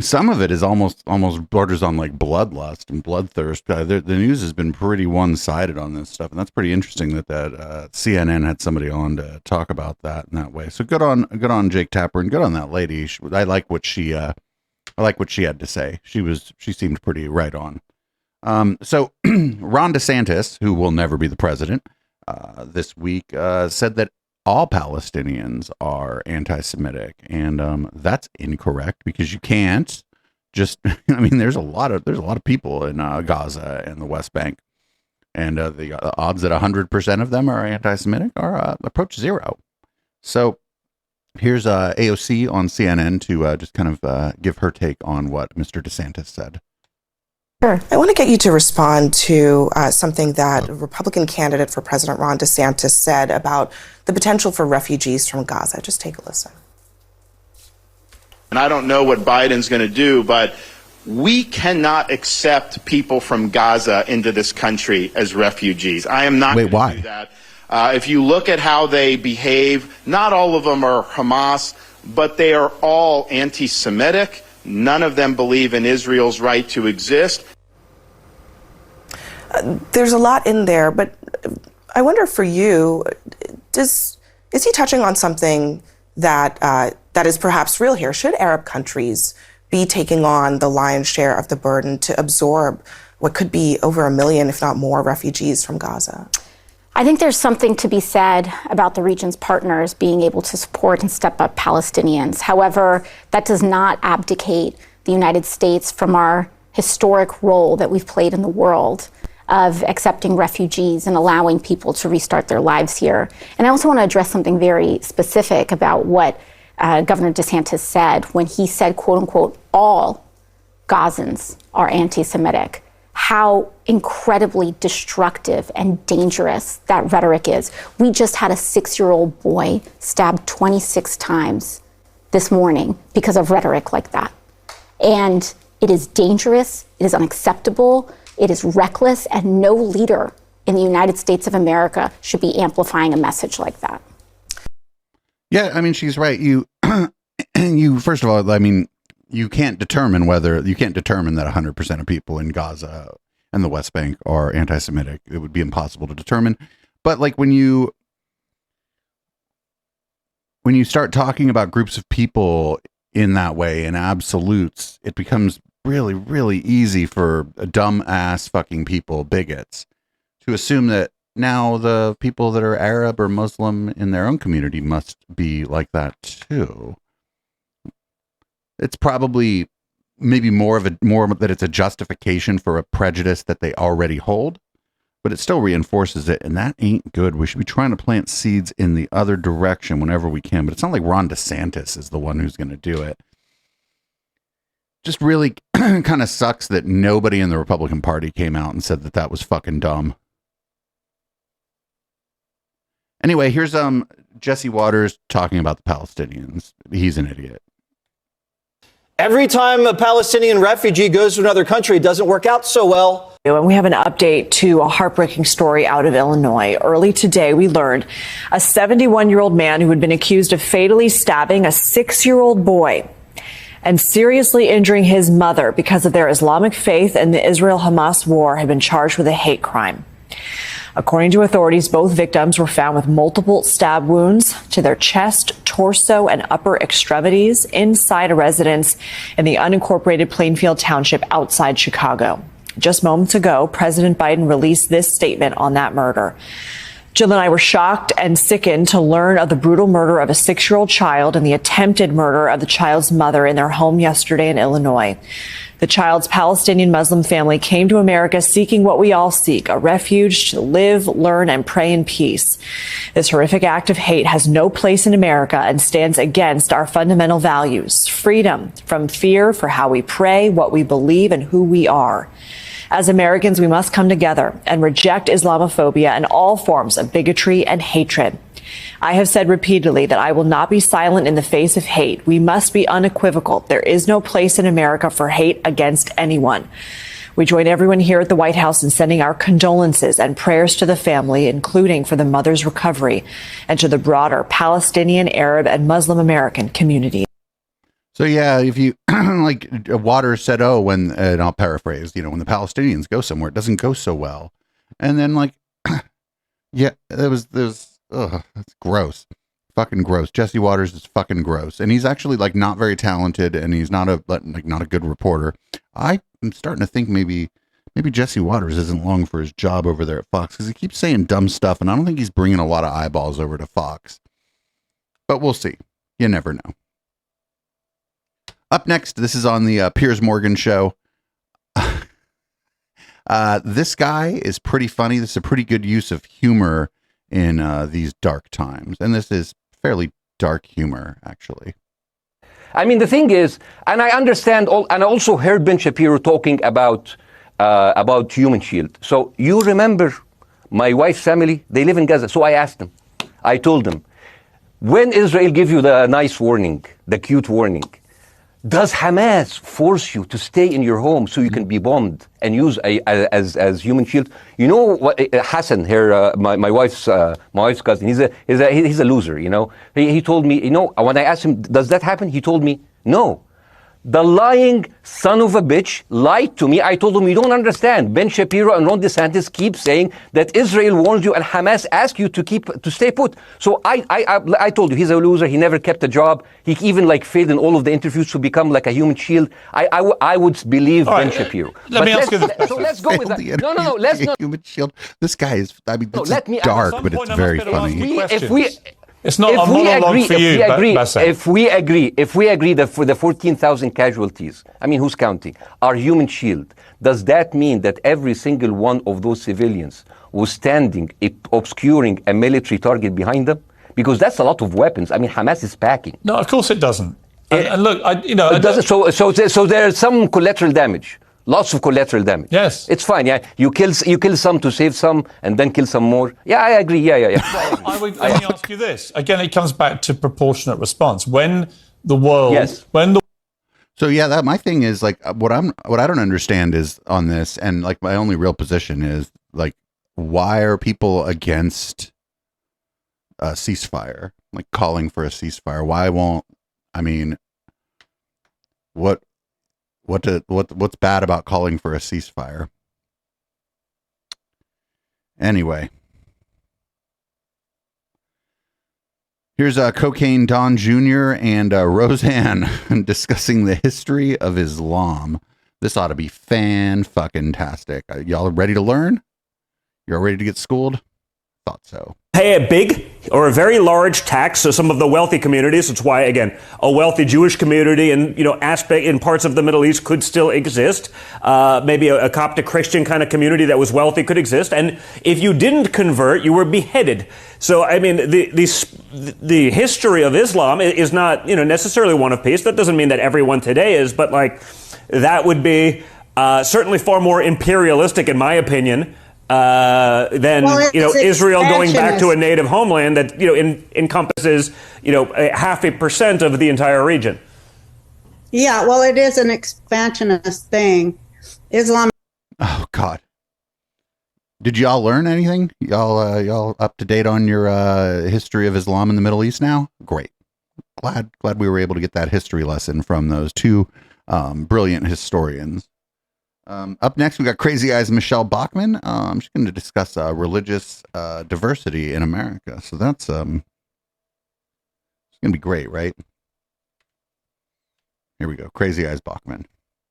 some of it is almost borders on like bloodlust and bloodthirst. The news has been pretty one-sided on this stuff, and that's pretty interesting that CNN had somebody on to talk about that in that way. So good on Jake Tapper, and good on that lady. I like what she had to say. She seemed pretty right on. So Ron DeSantis, who will never be the president, this week said that all Palestinians are anti-Semitic, and that's incorrect, because you can't just. I mean, there's a lot of people in Gaza and the West Bank, and the odds that 100% of them are anti-Semitic are approach zero. So here's AOC on CNN to just kind of give her take on what Mr. DeSantis said. Sure. I want to get you to respond to something that Republican candidate for President Ron DeSantis said about the potential for refugees from Gaza. Just take a listen. And I don't know what Biden's going to do, but we cannot accept people from Gaza into this country as refugees. I am not going to do that. If you look at how they behave, not all of them are Hamas, but they are all anti-Semitic. None of them believe in Israel's right to exist. There's a lot in there, but I wonder for you, is he touching on something that that is perhaps real here? Should Arab countries be taking on the lion's share of the burden to absorb what could be over 1 million, if not more, refugees from Gaza? I think there's something to be said about the region's partners being able to support and step up Palestinians. However, that does not abdicate the United States from our historic role that we've played in the world of accepting refugees and allowing people to restart their lives here. And I also want to address something very specific about what Governor DeSantis said when he said, quote unquote, all Gazans are anti-Semitic. How incredibly destructive and dangerous that rhetoric is. We just had a 6-year-old boy stabbed 26 times this morning because of rhetoric like that. And it is dangerous, it is unacceptable, it is reckless, and no leader in the United States of America should be amplifying a message like that. Yeah, I mean, she's right. You first of all, I mean, you can't determine that 100% of people in Gaza and the West Bank are anti-Semitic. It would be impossible to determine. But like when you start talking about groups of people in that way, in absolutes, it becomes really, really easy for dumb-ass fucking people, bigots, to assume that now the people that are Arab or Muslim in their own community must be like that too. It's probably maybe more that it's a justification for a prejudice that they already hold, but it still reinforces it, and that ain't good. We should be trying to plant seeds in the other direction whenever we can, but it's not like Ron DeSantis is the one who's going to do it. Just really kind of sucks that nobody in the Republican Party came out and said that that was fucking dumb. Anyway, here's Jesse Waters talking about the Palestinians. He's an idiot. Every time a Palestinian refugee goes to another country, it doesn't work out so well. And we have an update to a heartbreaking story out of Illinois. Early today, we learned a 71-year-old man who had been accused of fatally stabbing a 6-year-old boy and seriously injuring his mother because of their Islamic faith and the Israel-Hamas war had been charged with a hate crime. According to authorities, both victims were found with multiple stab wounds to their chest, torso, and upper extremities inside a residence in the unincorporated Plainfield Township outside Chicago. Just moments ago, President Biden released this statement on that murder. Jill and I were shocked and sickened to learn of the brutal murder of a 6-year-old child and the attempted murder of the child's mother in their home yesterday in Illinois. The child's Palestinian Muslim family came to America seeking what we all seek, a refuge to live, learn, and pray in peace. This horrific act of hate has no place in America and stands against our fundamental values, freedom from fear for how we pray, what we believe, and who we are. As Americans, we must come together and reject Islamophobia and all forms of bigotry and hatred. I have said repeatedly that I will not be silent in the face of hate. We must be unequivocal. There is no place in America for hate against anyone. We join everyone here at the White House in sending our condolences and prayers to the family, including for the mother's recovery, and to the broader Palestinian, Arab, and Muslim American community. So yeah, if you like Waters said, oh, when, and I'll paraphrase, when the Palestinians go somewhere, it doesn't go so well. And then yeah, there's that's gross. Fucking gross. Jesse Waters is fucking gross. And he's actually not very talented, and he's not a good reporter. I'm starting to think maybe Jesse Waters isn't long for his job over there at Fox, because he keeps saying dumb stuff, and I don't think he's bringing a lot of eyeballs over to Fox. But we'll see. You never know. Up next, this is on the Piers Morgan show. This guy is pretty funny. This is a pretty good use of humor in these dark times. And this is fairly dark humor, actually. I mean, the thing is, and I understand, and I also heard Ben Shapiro talking about Human Shield. So you remember my wife's family, they live in Gaza. So I asked them, I told them, when Israel give you the nice warning, the cute warning, does Hamas force you to stay in your home so you can be bombed and use as human shield? You know what? Hassan here, my wife's cousin. He's a loser. He told me. When I asked him, does that happen? He told me no. The lying son of a bitch lied to me. I told him, you don't understand. Ben Shapiro and Ron DeSantis keep saying that Israel warned you and Hamas asked you to stay put. So I told you, he's a loser. He never kept a job. He even failed in all of the interviews to become a human shield. I would believe Ben Shapiro. Let me ask you this question. So let's go with that. No, let's not. Human shield. This guy is, this is dark, but it's very funny. It's not a monologue for you, if we agree that for the 14,000 casualties, I mean, who's counting, are human shield, does that mean that every single one of those civilians was standing, obscuring a military target behind them? Because that's a lot of weapons. I mean, Hamas is packing. No, of course it doesn't. And look, it doesn't. So there's some collateral damage. Lots of collateral damage. Yes. It's fine, yeah. You kill some to save some and then kill some more. Yeah, I agree. Yeah. Let me ask you this. Again, it comes back to proportionate response. When the world... Yes. So yeah, my thing is what I don't understand is on this, and my only real position is why are people against a ceasefire? Calling for a ceasefire. Why won't, what's bad about calling for a ceasefire? Anyway, here's Cocaine Don Jr. and Roseanne discussing the history of Islam. This ought to be fan-fucking-tastic. Y'all ready to learn? Y'all ready to get schooled? Thought so. Pay a big or a very large tax to some of the wealthy communities. That's why, again, a wealthy Jewish community and, aspect in parts of the Middle East could still exist. Maybe a Coptic Christian kind of community that was wealthy could exist. And if you didn't convert, you were beheaded. So, the history of Islam is not, necessarily one of peace. That doesn't mean that everyone today is, but that would be certainly far more imperialistic, in my opinion, than Israel going back to a native homeland that encompasses 0.5% of the entire region. Yeah, well, it is an expansionist thing. Islam. Oh God! Did y'all learn anything? Y'all up to date on your history of Islam in the Middle East now? Great. Glad we were able to get that history lesson from those two brilliant historians. Up next, we got Crazy Eyes Michelle Bachmann. She's going to discuss religious diversity in America. So that's it's going to be great, right? Here we go. Crazy Eyes Bachmann.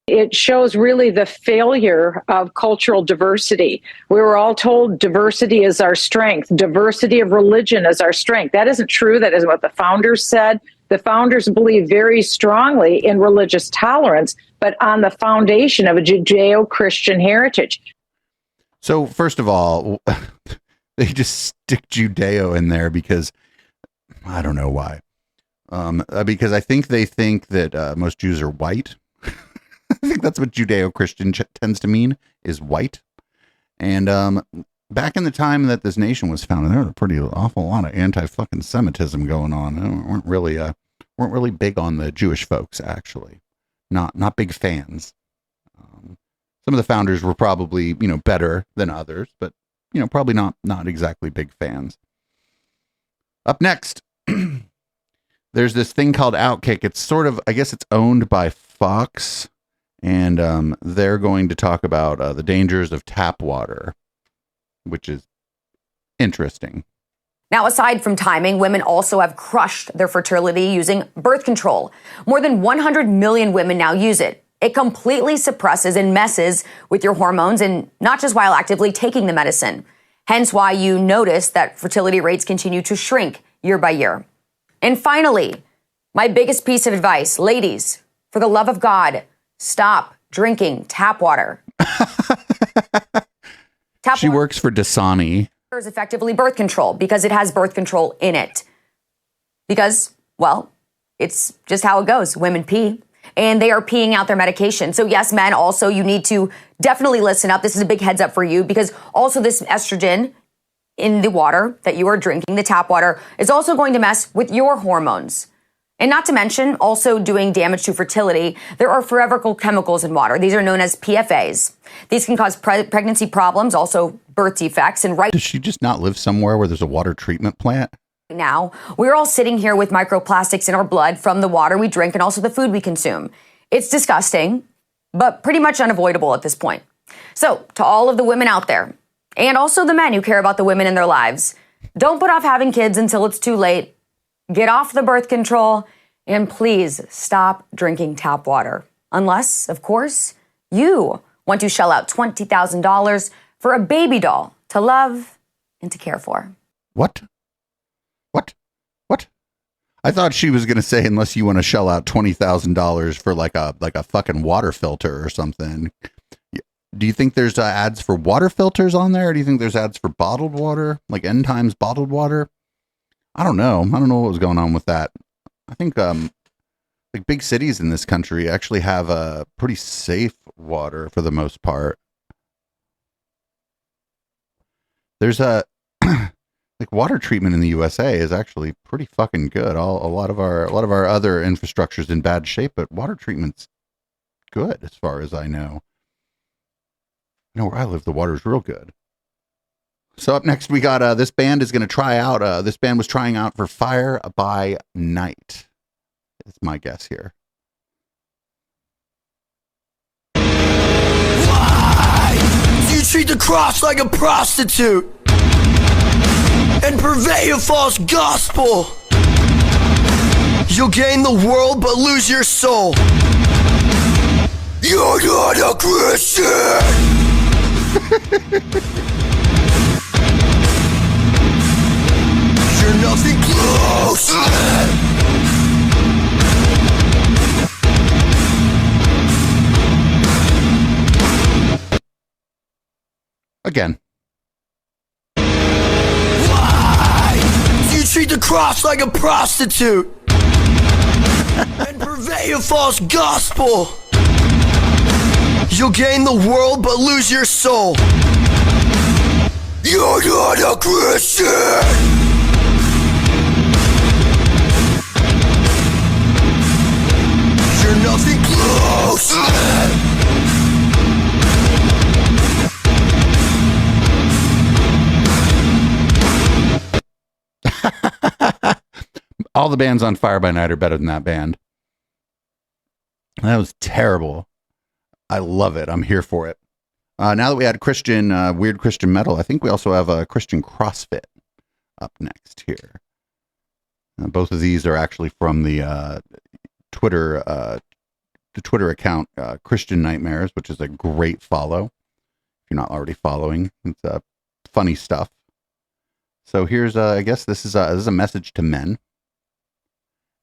It shows really the failure of cultural diversity. We were all told diversity is our strength. Diversity of religion is our strength. That isn't true. That isn't what the founders said. The founders believed very strongly in religious tolerance, but on the foundation of a Judeo-Christian heritage. So first of all, they just stick Judeo in there because I don't know why. Because I think they think that most Jews are white. I think that's what Judeo-Christian tends to mean, is white. And back in the time that this nation was founded, there was a pretty awful lot of anti-fucking Semitism going on. They weren't really big on the Jewish folks, actually. Not big fans. Some of the founders were probably, better than others, but, probably not exactly big fans. Up next, there's this thing called Outkick. It's sort of, I guess it's owned by Fox, and they're going to talk about the dangers of tap water, which is interesting. Now, aside from timing, women also have crushed their fertility using birth control. More than 100 million women now use it. It completely suppresses and messes with your hormones, and not just while actively taking the medicine. Hence why you notice that fertility rates continue to shrink year by year. And finally, my biggest piece of advice, ladies, for the love of God, stop drinking tap water. She works for Dasani. Is effectively birth control because it has birth control in it. Because, well, it's just how it goes. Women pee, and they are peeing out their medication. So yes, men, also, you need to definitely listen up. This is a big heads up for you because also this estrogen in the water that you are drinking, the tap water, is also going to mess with your hormones. And not to mention also doing damage to fertility. There are forever chemicals in water. These are known as PFAs. These can cause pregnancy problems, also birth defects. And Does she just not live somewhere where there's a water treatment plant? Now, we're all sitting here with microplastics in our blood from the water we drink and also the food we consume. It's disgusting, but pretty much unavoidable at this point. So, to all of the women out there, and also the men who care about the women in their lives, don't put off having kids until it's too late. Get off the birth control, and please stop drinking tap water. Unless, of course, you want to shell out $20,000 for a baby doll to love and to care for. What? I thought she was going to say, unless you want to shell out $20,000 for like a fucking water filter or something. Do you think there's ads for water filters on there? Or do you think there's ads for bottled water, like End Times bottled water? I don't know. I don't know what was going on with that. I think like big cities in this country actually have a pretty safe water for the most part. There's a like water treatment in the USA is actually pretty fucking good. A lot of our other infrastructure is in bad shape, but water treatment's good as far as I know. Where I live, the water's real good. So up next, we got this band is going to try out. This band was trying out for Fire by Night. It's my guess here. Why do you treat the cross like a prostitute and purvey a false gospel? You'll gain the world but lose your soul. You're not a Christian. You're nothing close. Again. Why do you treat the cross like a prostitute and purvey a false gospel? You'll gain the world but lose your soul. You're not a Christian. You're nothing close. All the bands on Fire by Night are better than that band. That was terrible. I love it. I'm here for it. Now that we had Christian, weird Christian metal, I think we also have a Christian CrossFit up next here. Both of these are actually from the Twitter Twitter account Christian Nightmares, which is a great follow. If you're not already following, it's funny stuff. So here's I guess this is a message to men,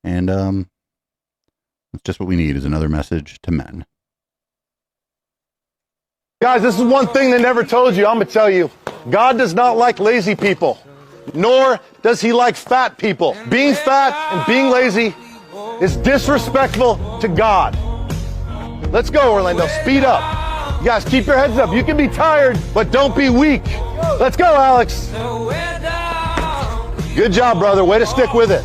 and it's just what we need is another message to men. Guys, this is one thing they never told you. I'm going to tell you. God does not like lazy people, nor does he like fat people. Being fat and being lazy is disrespectful to God. Let's go, Orlando. Speed up. You guys, keep your heads up. You can be tired, but don't be weak. Let's go, Alex. Good job, brother. Way to stick with it.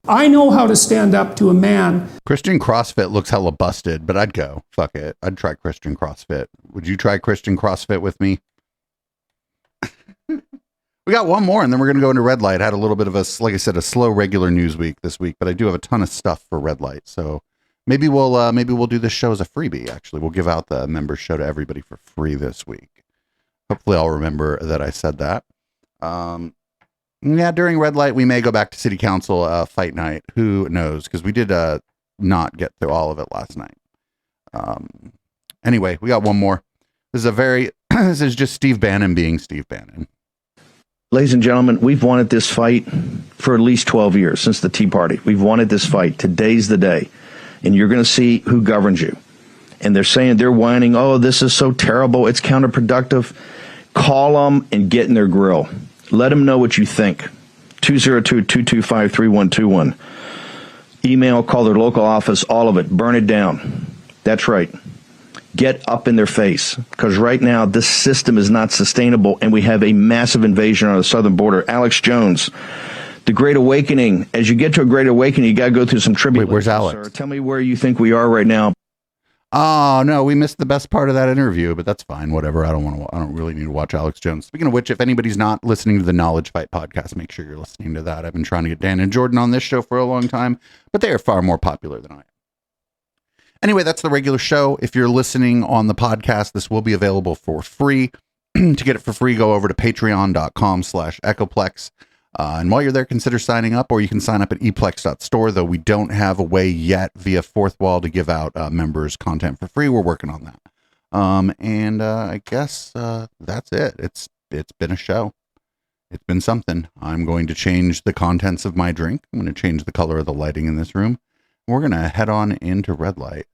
I know how to stand up to a man. Christian CrossFit looks hella busted, but I'd go. Fuck it. I'd try Christian CrossFit. Would you try Christian CrossFit with me? We got one more, and then we're going to go into Red Light. I had a little bit of a, like I said, a slow regular news week this week, but I do have a ton of stuff for Red Light. So maybe we'll do this show as a freebie. Actually, we'll give out the members show to everybody for free this week. Hopefully, I'll remember that I said that. Yeah, during Red Light, we may go back to City Council fight night. Who knows? Because we did not get through all of it last night. Anyway, we got one more. This is just Steve Bannon being Steve Bannon. Ladies and gentlemen, we've wanted this fight for at least 12 years, since the Tea Party. We've wanted this fight. Today's the day. And you're going to see who governs you. And they're saying, they're whining, oh, this is so terrible, it's counterproductive. Call them and get in their grill. Let them know what you think. 202-225-3121. Email, call their local office, all of it. Burn it down. That's right. Get up in their face. Because right now, this system is not sustainable, and we have a massive invasion on the southern border. Alex Jones, the Great Awakening. As you get to a Great Awakening, you got to go through some tribulations. Wait, where's Alex? Sir. Tell me where you think we are right now. Oh, no, we missed the best part of that interview, but that's fine. Whatever. I don't really need to watch Alex Jones. Speaking of which, if anybody's not listening to the Knowledge Fight podcast, make sure you're listening to that. I've been trying to get Dan and Jordan on this show for a long time, but they are far more popular than I am. Anyway, that's the regular show. If you're listening on the podcast, this will be available for free. To get it for free, go over to patreon.com/echoplex. And while you're there, consider signing up, or you can sign up at eplex.store, though we don't have a way yet via Fourth Wall to give out members content for free. We're working on that. I guess that's it. It's been a show. It's been something. I'm going to change the contents of my drink. I'm going to change the color of the lighting in this room. We're going to head on into Red Light.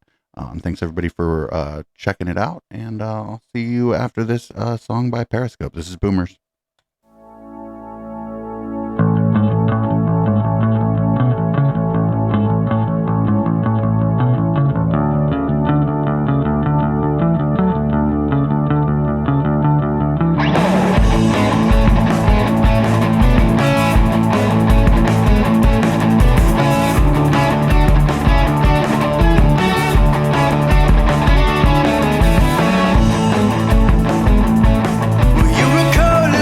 Thanks, everybody, for checking it out, and I'll see you after this song by Periscope. This is Boomers. You recall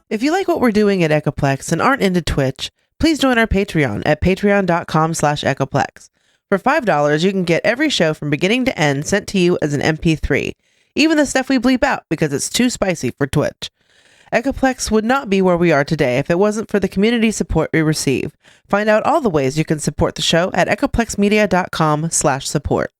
If you like what we're doing at Echoplex and aren't into Twitch, please join our Patreon at patreon.com/Echoplex. For $5, you can get every show from beginning to end sent to you as an MP3, even the stuff we bleep out because it's too spicy for Twitch. Echoplex would not be where we are today if it wasn't for the community support we receive. Find out all the ways you can support the show at echoplexmedia.com/support.